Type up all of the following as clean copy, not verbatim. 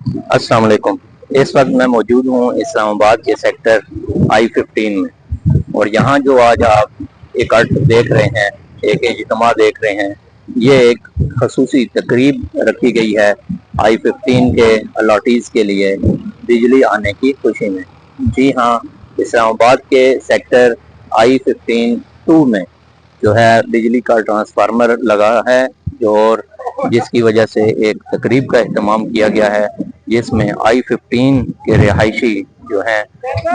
अस्सलाम वालेकुम। इस वक्त मैं मौजूद हूँ इस्लामाबाद के सेक्टर I-15 में, और यहाँ जो आज आप एक देख रहे हैं, एक इज्तिमा देख रहे हैं, ये एक खसूसी तकरीब रखी गई है I-15 के अलॉटीज़ के लिए बिजली आने की खुशी में। जी हाँ, इस्लामाबाद के सेक्टर I-15-2 में जो है बिजली का ट्रांसफार्मर लगा है, जो और जिसकी वजह से एक तकरीब का एहतमाम किया गया है, जिसमें I-15 के रिहायशी जो हैं,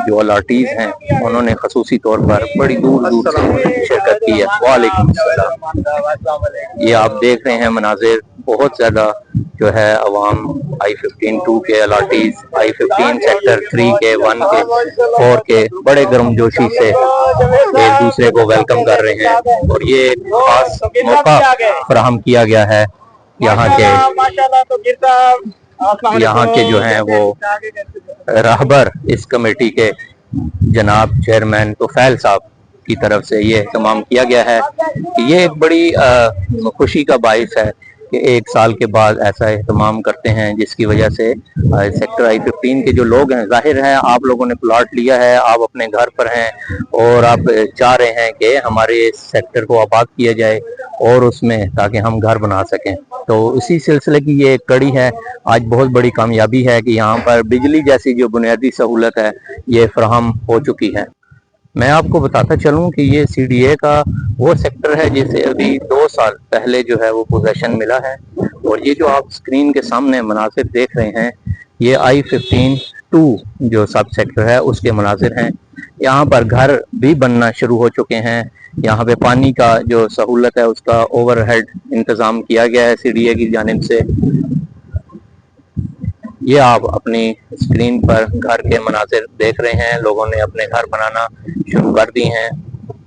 जो अलॉटीज़ हैं, उन्होंने खसूसी तौर पर बड़ी दूर दूर से शिरकत की है। वालेकुम सलाम। ये आप देख रहे हैं मनाजिर, बहुत ज़्यादा जो है अवाम I-15-2 के अलॉटीज़, I-15 सेक्टर 3 के, 1 के, 4 के बड़े गर्मजोशी से एक दूसरे को वेलकम कर रहे हैं, और ये एक खास मौका फराहम किया गया है यहाँ के जो हैं वो रहबर इस कमेटी के जनाब चेयरमैन तोफैल साहब की तरफ से ये एहतमाम किया गया है कि ये एक बड़ी खुशी का बाइस है कि एक साल के बाद ऐसा एहतमाम करते हैं, जिसकी वजह से सेक्टर I-15 के जो लोग हैं, जाहिर है आप लोगों ने प्लॉट लिया है, आप अपने घर पर हैं और आप चाह रहे हैं कि हमारे इस सेक्टर को आबाद किया जाए और उसमें ताकि हम घर बना सकें। तो इसी सिलसिले की ये एक कड़ी है। आज बहुत बड़ी कामयाबी है कि यहाँ पर बिजली जैसी जो बुनियादी सहूलत है ये फराहम हो चुकी है। मैं आपको बताता चलूं कि ये CDA का वो सेक्टर है जिसे अभी 2 साल पहले जो है वो पोजेशन मिला है, और ये जो आप स्क्रीन के सामने मनाजिर देख रहे हैं, ये I-15-2 जो सब सेक्टर है उसके मनाजिर हैं। यहाँ पर घर भी बनना शुरू हो चुके हैं। यहाँ पे पानी का जो सहूलत है उसका ओवरहेड इंतज़ाम किया गया है CDA की जानिब से। ये आप अपनी स्क्रीन पर घर के मनाजिर देख रहे हैं, लोगों ने अपने घर बनाना शुरू कर दी हैं।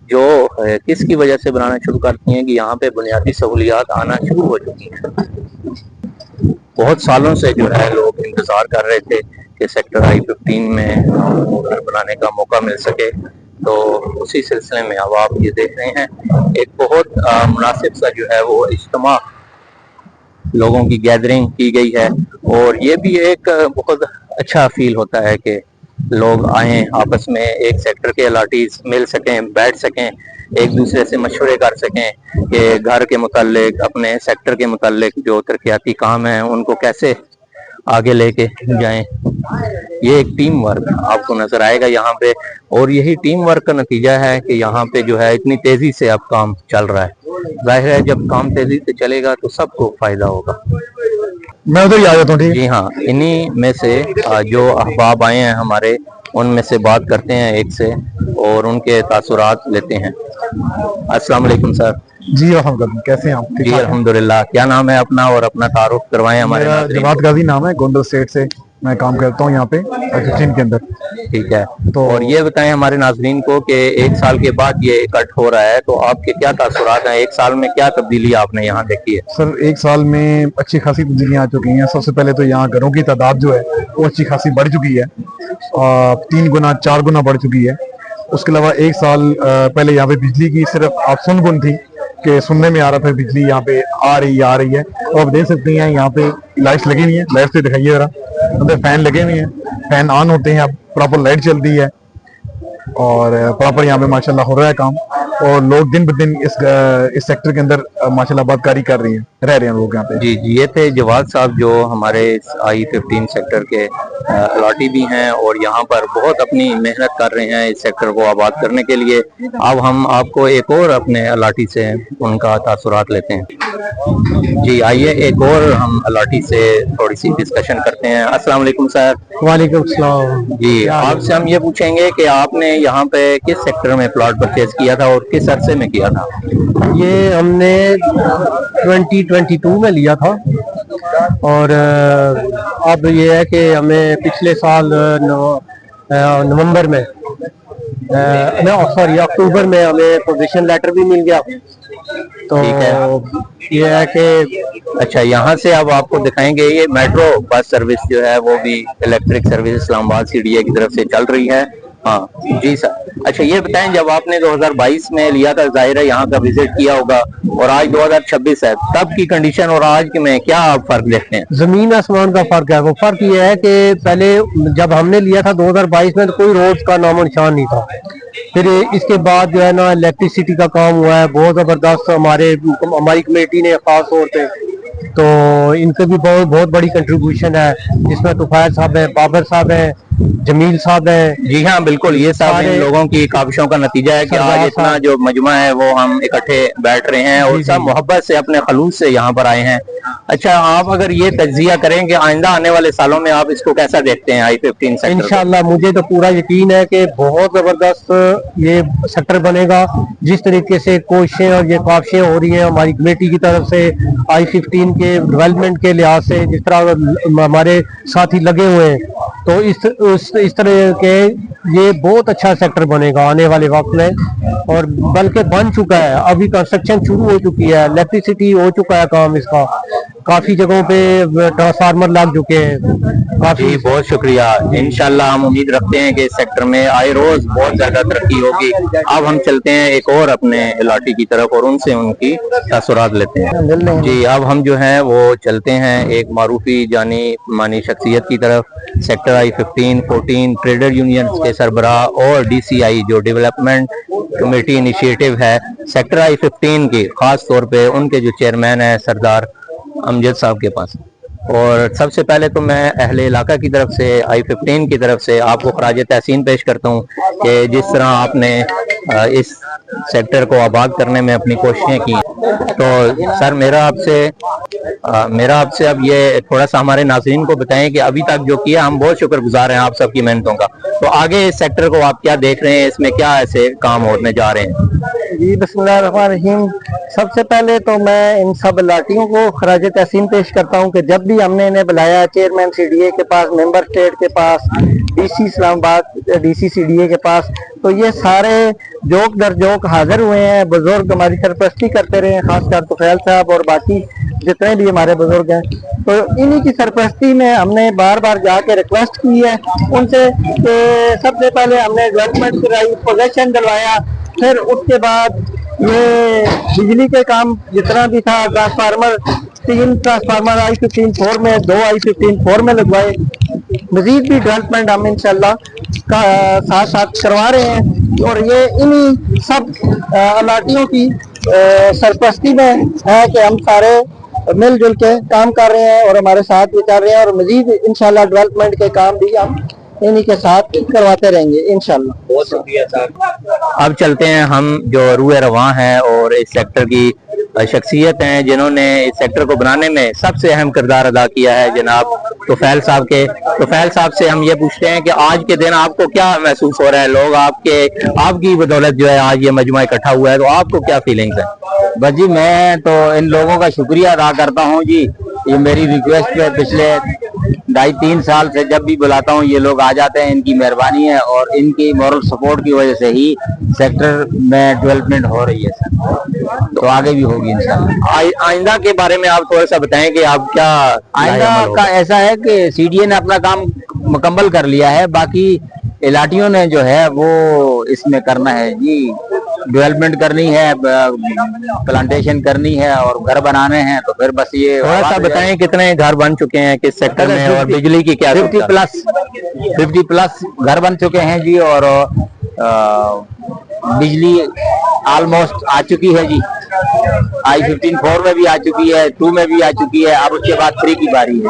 जो किसकी वजह से बनाना शुरू करती हैं कि यहाँ पे बुनियादी सहूलियात आना शुरू हो चुकी हैं। बहुत सालों से जो है लोग इंतज़ार कर रहे थे कि सेक्टर I-15 में घर बनाने का मौका मिल सके, तो उसी सिलसिले में अब आप ये देख रहे हैं एक बहुत मुनासिब सा जो है वो इज्तिमा, लोगों की गैदरिंग की गई है, और ये भी एक बहुत अच्छा फील होता है कि लोग आए, आपस में एक सेक्टर के अलॉटीज मिल सकें, बैठ सकें, एक दूसरे से मशवरे कर सकें कि घर के मुताल्लिक, अपने सेक्टर के मुताल्लिक जो तरक्याती काम हैं उनको कैसे आगे लेके जाएं। ये एक टीम वर्क आपको नजर आएगा यहाँ पे, और यही टीम वर्क का नतीजा है कि यहाँ पे जो है इतनी तेजी से अब काम चल रहा है। जाहिर है जब काम तेजी से चलेगा तो सबको फायदा होगा। मैं उधर ही आ जाता हूँ। जी हाँ, इन्हीं में से जो अहबाब आए हैं हमारे, उनमें से बात करते हैं एक से और उनके तासुरात लेते हैं। अस्सलाम वालेकुम सर। जी अलहम्दुलिल्लाह, कैसे हैं आप? जी अल्हम्दुलिल्लाह। क्या नाम है अपना और अपना तारुफ करवाएं हमारे। जवाद गाजी नाम है, गोंडल स्टेट से मैं काम करता हूँ यहाँ पे I-15 के अंदर। ठीक है, तो और ये बताएं हमारे नाजरीन को कि 1 साल के बाद ये कट हो रहा है, तो आपके क्या तासुरात हैं? 1 साल में क्या तब्दीली आपने यहाँ देखी है? सर 1 साल में अच्छी खासी तब्दीलियाँ आ चुकी हैं। सबसे पहले तो यहाँ घरों की तादाद जो है वो अच्छी खासी बढ़ चुकी है, 3 गुना 4 गुना बढ़ चुकी है। उसके अलावा 1 साल पहले यहाँ पे बिजली की सिर्फ आप सुनगुन थी कि सुनने में आ रहा था बिजली यहाँ पे आ रही है। और आप देख सकते हैं यहाँ पे लाइट्स लगी हुई है, लाइट से दिखाइए जरा, अंदर फैन लगे हुए हैं, फैन ऑन होते हैं, अब प्रॉपर लाइट चलती है और प्रॉपर यहाँ पे माशाल्लाह हो रहा है काम, और लोग दिन ब दिन इस सेक्टर के अंदर माशाल्लाह आबादकारी कर रही हैं, रह रहे हैं लोग यहाँ पे। जी जी, ये थे जवाद साहब जो हमारे I-15 सेक्टर के अलॉटी भी हैं और यहाँ पर बहुत अपनी मेहनत कर रहे हैं इस सेक्टर को आबाद करने के लिए। अब हम आपको एक और अपने अलॉटी से उनका तासुरात लेते हैं। जी आइए, एक और हम अलॉटी से थोड़ी सी डिस्कशन करते हैं। अस्सलाम वालेकुम सर। वालेकुम सलाम। जी, आपसे हम ये पूछेंगे कि आपने यहाँ पे किस सेक्टर में प्लॉट परचेज किया था और किस अरसे में किया था? ये हमने 2022 में लिया था, और अब ये है कि हमें पिछले साल नवंबर में अक्टूबर में हमें पोजीशन लेटर भी मिल गया। तो ये है कि अच्छा, यहाँ से अब आपको दिखाएंगे ये मेट्रो बस सर्विस जो है वो भी इलेक्ट्रिक सर्विस इस्लामाबाद CDA की तरफ से चल रही है, हाँ जी सर। अच्छा ये बताएं, जब आपने 2022 में लिया था, जाहिर है यहाँ का विजिट किया होगा, और आज 2026 है, तब की कंडीशन और आज में क्या आप फर्क देखते हैं? जमीन आसमान का फर्क है। वो फर्क ये है कि पहले जब हमने लिया था 2022 में तो कोई रोड का नामो निशान नहीं था। फिर इसके बाद जो है ना इलेक्ट्रिसिटी का काम हुआ है बहुत जबरदस्त। हमारी कमेटी ने खास तौर पे, तो इनके भी बहुत बड़ी कंट्रीब्यूशन है, जिसमें तुफैल साहब है, बाबर साहब है, जमील साहब है। जी हाँ बिल्कुल, ये सब इन लोगों की काविशों का नतीजा है कि आज इतना जो मजमा है वो हम इकट्ठे बैठ रहे हैं और सब मोहब्बत से अपने खलूस से यहाँ पर आए हैं। अच्छा, आप अगर ये तज्जिया करें कि आइंदा आने वाले सालों में आप इसको कैसा देखते हैं I-15 सेक्टर? इंशाल्लाह मुझे तो पूरा यकीन है कि बहुत जबरदस्त ये सेक्टर बनेगा। जिस तरीके से कोशिशें और ये ख्वाहिशें हो रही हैं हमारी कमेटी की तरफ से I-15 के डेवलपमेंट के लिहाज से, जिस तरह हमारे साथी लगे हुए हैं, तो इस तरह के ये बहुत अच्छा सेक्टर बनेगा आने वाले वक्त में। और बल्कि बन चुका है, अभी कंस्ट्रक्शन शुरू हो चुकी है, इलेक्ट्रिसिटी हो चुका है काम इसका, काफी जगहों पे ट्रांसफार्मर लग चुके हैं काफी। बहुत शुक्रिया। इंशाल्लाह हम उम्मीद रखते हैं कि इस सेक्टर में आए रोज बहुत ज्यादा तरक्की होगी। अब हम चलते हैं एक और अपने इलाके की तरफ और उनसे उनकी तासुरात लेते हैं। जी, अब हम जो हैं वो चलते हैं एक मारूफी जानी मानी शख्सियत की तरफ। सेक्टर I-15, 14 ट्रेडर यूनियन के सरबराह और DCI जो डेवलपमेंट कमेटी इनिशिएटिव है सेक्टर I-15 की, खास तौर पे उनके जो चेयरमैन है सरदार अमजद साहब के पास। और सबसे पहले तो मैं अहले इलाका की तरफ से I-15 की तरफ से आपको खराज तहसीन पेश करता हूँ कि जिस तरह आपने इस सेक्टर को आबाद करने में अपनी कोशिशें की। तो सर मेरा आपसे अब ये थोड़ा सा हमारे नाज़रीन को बताएं कि अभी तक जो किया, हम बहुत शुक्रगुजार हैं आप सबकी मेहनतों का। तो आगे इस सेक्टर को आप क्या देख रहे हैं, इसमें क्या ऐसे काम होने जा रहे हैं? जी बिस्मिल्लाहिर्रहमानिर्रहीम। सबसे पहले तो मैं इन सब लाटियों को खराज तहसीन पेश करता हूँ कि जब भी हमने इन्हें बुलाया चेयरमैन CDA के पास, मेंबर स्टेट के पास, DC इस्लामाबाद DC CDA के पास, तो ये सारे जोक दर जोक हाजिर हुए हैं। बुजुर्ग हमारी सरपरस्ती करते रहे, खासकर तुफैल साहब और बाकी जितने भी हमारे बुजुर्ग हैं। तो इन्हीं की सरपरस्ती में हमने बार बार जाके रिक्वेस्ट की है उनसे कि सबसे पहले हमने डेवलपमेंट कराई, पोजेशन दिलवाया, फिर उसके बाद ये बिजली के काम जितना भी था, ट्रांसफार्मर 3 ट्रांसफार्मर I-15-4 में, 2 I-15-4 में लगवाए। मजीद भी डेवलपमेंट हम इंशाल्लाह का साथ साथ करवा रहे हैं। और ये इन्हीं सब अलाटियों की सरपरस्ती में है कि हम सारे मिलजुल के काम कर रहे हैं और हमारे साथ भी कर रहे हैं, और मजीद इंशाल्लाह डेवलपमेंट के काम भी हम इन्हीं के साथ करवाते रहेंगे इंशाल्लाह। बहुत शुक्रिया सर। अब चलते हैं हम जो रूए रवां हैं और इस सेक्टर की शख्सियत हैं जिन्होंने इस सेक्टर को बनाने में सबसे अहम किरदार अदा किया है, जनाब तुफैल साहब के। तुफैल साहब से हम ये पूछते हैं कि आज के दिन आपको क्या महसूस हो रहा है? लोग आपकी बदौलत जो है आज ये मजमा इकट्ठा हुआ है, तो आपको क्या फीलिंग्स है? बस जी मैं तो इन लोगों का शुक्रिया अदा करता हूँ जी। ये मेरी रिक्वेस्ट पे पिछले 2.5-3 साल से जब भी बुलाता हूँ ये लोग आ जाते हैं। इनकी मेहरबानी है और इनकी मॉरल सपोर्ट की वजह से ही सेक्टर में डेवलपमेंट हो रही है सर, तो आगे भी होगी इंशाल्लाह। आइंदा के बारे में आप थोड़ा सा बताएं कि आप क्या आइंदा का ऐसा है कि CDA ने अपना काम मुकम्मल कर लिया है, बाकी इलाटियों ने जो है वो इसमें करना है जी, डेवलपमेंट करनी है, प्लांटेशन करनी है और घर बनाने हैं। तो फिर बस ये थोड़ा सा बताएं कितने घर बन चुके हैं किस सेक्टर में और बिजली की क्या? 50 प्लस घर बन चुके हैं जी, और बिजली ऑलमोस्ट आ चुकी है जी। I-15-4 में भी आ चुकी है, 2 में भी आ चुकी है, अब उसके बाद 3 की बारी है।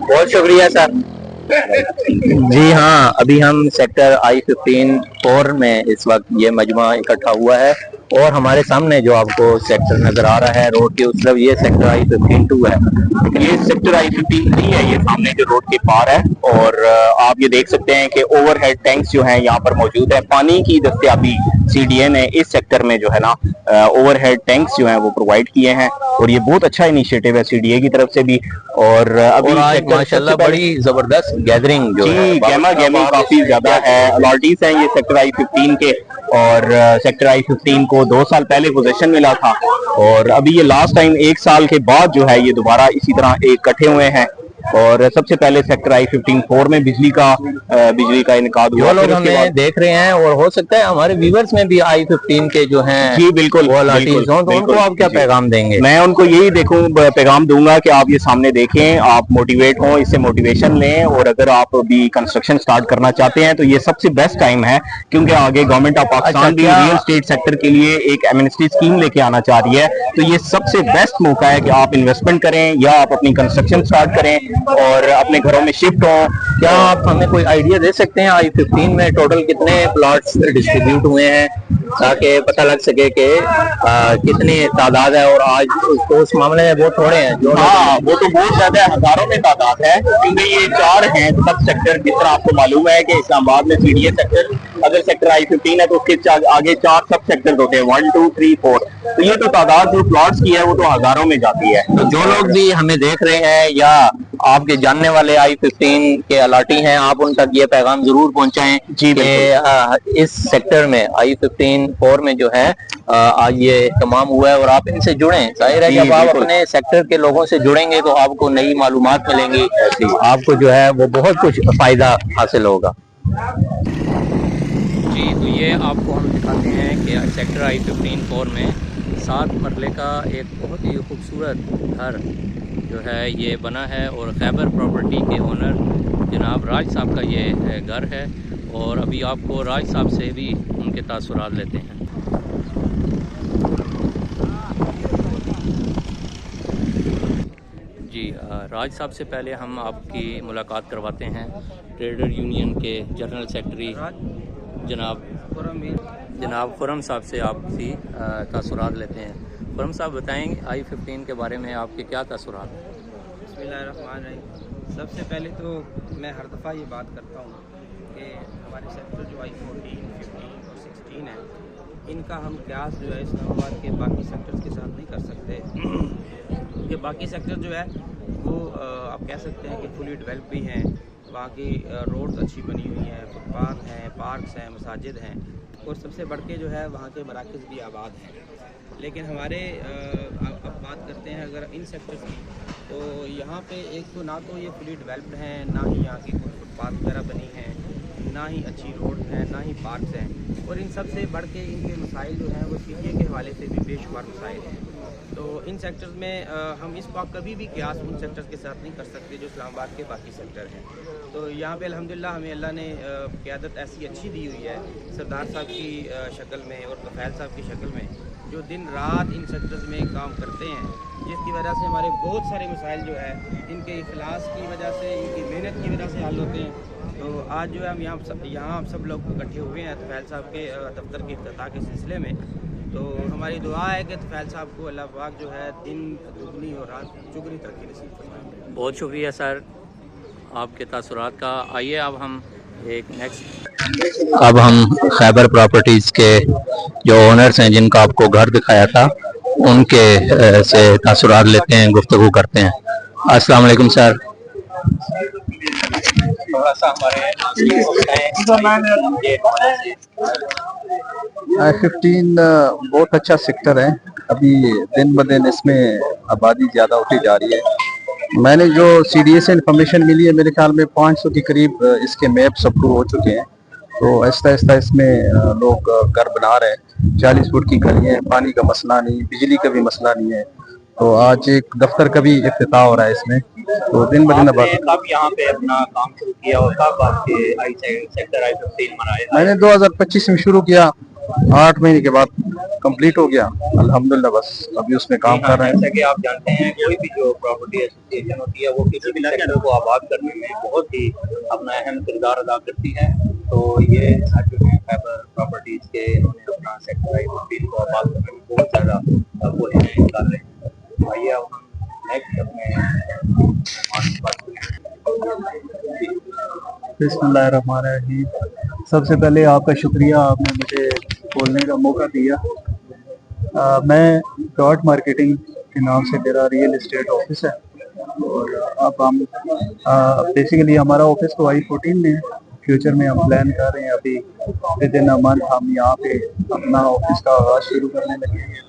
बहुत शुक्रिया सर। जी हाँ, अभी हम सेक्टर I-15-4 में इस वक्त ये मजमा इकट्ठा हुआ है और हमारे सामने जो आपको सेक्टर नजर आ रहा है रोड के उस तरफ, ये सेक्टर I-15-2 है। ये सेक्टर I-15-3 है, ये सामने जो रोड के पार है। और आप ये देख सकते हैं कि ओवरहेड टैंक्स जो हैं यहाँ पर मौजूद है। पानी की दस्तयाबी CDA ने इस सेक्टर में जो है ना ओवरहेड टैंक्स जो हैं वो प्रोवाइड किए हैं और ये बहुत अच्छा इनिशिएटिव है CDA की तरफ से भी। और अभी माशाल्लाह बड़ी जबरदस्त गैदरिंग जो है, गेमिंग काफी ज्यादा है। अलॉटिस हैं ये सेक्टर I-15 के, और सेक्टर I-15 को 2 साल पहले पोजीशन मिला था और अभी ये लास्ट टाइम 1 साल के बाद जो है ये दोबारा इसी तरह इकट्ठे हुए हैं। और सबसे पहले सेक्टर I-15-4 में बिजली का इनकाद हुआ। जो लोग हमें देख रहे हैं और हो सकता है हमारे व्यूवर्स में भी I-15 के जो हैं जी बिल्कुल, वो अलाटीज हों, तो उनको आप क्या पैगाम देंगे? मैं उनको यही पैगाम दूंगा कि आप ये सामने देखें, आप मोटिवेट हों, इससे मोटिवेशन लें, और अगर आप भी कंस्ट्रक्शन स्टार्ट करना चाहते हैं तो ये सबसे बेस्ट टाइम है, क्योंकि आगे गवर्नमेंट ऑफ पाकिस्तान भी रियल एस्टेट सेक्टर के लिए एक एमनेस्टी स्कीम लेके आना चाह रही है। तो ये सबसे बेस्ट मौका है कि आप इन्वेस्टमेंट करें या आप अपनी कंस्ट्रक्शन स्टार्ट करें और अपने घरों में शिफ्ट हों। क्या आप हमें कोई आइडिया दे सकते हैं I-15 में टोटल कितने प्लॉट्स डिस्ट्रीब्यूट हुए हैं, ताकि पता लग सके कि कितनी तादाद है? और आज तो उस मामले में बहुत थोड़े हैं जो। हाँ, वो तो बहुत ज्यादा है, हजारों में तादाद है, क्योंकि ये 4 हैं सब सेक्टर। जिस तरह आपको मालूम है कि इस्लामाबाद में CDA सेक्टर, अगर सेक्टर I-15 है तो उसके आगे 4 सब सेक्टर होते हैं, 1 2 3 4। तो ये तो तादाद जो प्लॉट्स की है वो तो हजारों में जाती है। तो जो लोग भी हमें देख रहे हैं या आपके जानने वाले I-15 के अलाटी हैं, आप उन तक ये पैगाम जरूर पहुंचाएं जी कि इस सेक्टर में I-15-4 में जो है आज ये तमाम हुआ है, और आप इनसे जुड़ें। जाहिर है जब आप अपने सेक्टर के लोगों से जुड़ेंगे तो आपको नई मालूमात मिलेंगी, आपको जो है वो बहुत कुछ फायदा हासिल होगा। जी, तो ये आपको हम दिखाते हैं कि सेक्टर I-15-4 में 7 मरले का एक बहुत ही खूबसूरत घर जो है ये बना है, और खैबर प्रॉपर्टी के ओनर जनाब राज साहब का ये घर है। और अभी आपको राज साहब से भी उनके तासुरात लेते हैं। जी, राज साहब से पहले हम आपकी मुलाकात करवाते हैं ट्रेडर यूनियन के जनरल सेक्रेटरी जनाब खुरम साहब से आपसी तासुरात लेते हैं। खुरम साहब बताएंगे I-15 के बारे में आपके क्या तासुरात हैं? बिस्मिल्लाहिर्रहमानिर्रहीम। सबसे पहले तो मैं हर दफ़ा ये बात करता हूँ कि हमारे सेक्टर जो I-14, 15 और 16 है, इनका हम क्यास जो है इस्लामाबाद के बाकी सेक्टर्स के साथ नहीं कर सकते। क्योंकि बाकी सेक्टर जो है वो आप कह सकते हैं कि फुली डेवलप भी हैं, वहाँ की रोड्स अच्छी बनी हुई हैं, फुटपाथ हैं, पार्क्स हैं, मसाजिद हैं, और सबसे बढ़ के जो है वहाँ के मराकज़ भी आबाद हैं। लेकिन हमारे अब बात करते हैं अगर इन सेक्टर्स की, तो यहाँ पे एक तो ना तो ये फुली डेवलप्ड हैं, ना ही यहाँ की कोई फुटपाथ वगैरह बनी है, ना ही अच्छी रोड हैं, ना ही पार्क्स हैं, और इन सब से बढ़ के इनके मसाइल जो हैं वो CDA के हवाले से भी बेशुमार मसाइल हैं। तो इन सेक्टर्स में हम इसको कभी भी क्यास उन सेक्टर्स के साथ नहीं कर सकते जो इस्लामाबाद के बाकी सेक्टर हैं। तो यहाँ पे अल्हम्दुलिल्लाह हमें अल्लाह ने क़यादत ऐसी अच्छी दी हुई है सरदार साहब की शक्ल में और गफैल साहब की शक्ल में, जो दिन रात इन सेक्टर्स में काम करते हैं, जिसकी वजह से हमारे बहुत सारे मसाइल जो है इनके इखलास की वजह से, इनकी मेहनत की वजह से हल होते हैं। तो आज जो है हम यहाँ सब लोग इकट्ठे हुए हैं तफ़ैल साहब के दफ्तर के इफ्तिताह के सिलसिले में। तो हमारी दुआ है कि तफ़ैल साहब को अल्लाह पाक जो है दिन दुगनी और रात चुगनी तरक्की नसीब फरमाए। बहुत शुक्रिया सर आपके तासुरात का। आइए अब हम खैबर प्रॉपर्टीज़ के जो ओनर्स हैं जिनका आपको घर दिखाया था उनके से तासुरात लेते हैं, गुफ्तगू करते हैं। अस्सलाम वालेकुम सर। थोड़ा सा हमारे I-15 बहुत अच्छा सेक्टर है, अभी दिन ब दिन इसमें आबादी ज़्यादा होती जा रही है। मैंने जो CDA से इंफॉर्मेशन मिली है, मेरे ख्याल में 500 के करीब इसके मैप्स अप्रूव हो चुके हैं। तो आहिस्ता आहिस्ता इसमें लोग घर बना रहे हैं। 40 फुट की गलियाँ हैं, पानी का मसला नहीं, बिजली का भी मसला नहीं है। तो आज एक दफ्तर का भी इफ्तिताह हो रहा है इसमें। तो दिन ब दिन कब यहाँ पे अपना काम शुरू किया और कब आपके सेक्टर I-15 बनाया? मैंने 2025 में शुरू किया, 8 महीने के बाद कंप्लीट हो गया अल्हम्दुलिल्लाह। बस अभी उसमें काम कर रहे हैं। जैसा कि आप जानते हैं कोई भी जो प्रॉपर्टी एसोसिएशन होती है वो किसी भी सेक्टर को आबाद करने में बहुत ही अपना अहम किरदार अदा करती है। तो ये जो है खैबर प्रॉपर्टीज के इन्होंने अपना सेक्टर I-15 को आबाद करने में बहुत ज़्यादा कोशिशें कर रहे हैं। आइए अब हम नेक्स्ट अपने बिस्मिल्लाहिर्रहमानिर्रहीम। सबसे पहले आपका शुक्रिया, आपने मुझे बोलने का मौका दिया। मैं डॉट मार्केटिंग के नाम से मेरा रियल एस्टेट ऑफिस है, और अब हम बेसिकली हमारा ऑफिस तो I-14 में है। फ्यूचर में हम प्लान कर रहे हैं अभी विद इन अ मंथ हम यहाँ पे अपना ऑफिस का आगाज शुरू करने लगे हैं।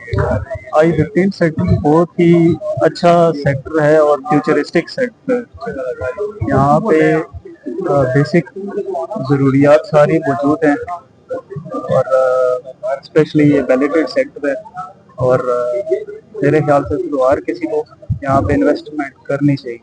I-15 सेक्टर बहुत ही अच्छा सेक्टर है और फ्यूचरिस्टिक सेक्टर। यहाँ पे बेसिक ज़रूरियात सारी मौजूद हैं और स्पेशली ये वैलिडेटेड सेक्टर है और मेरे ख्याल से तो हर किसी को यहाँ पे इन्वेस्टमेंट करनी चाहिए।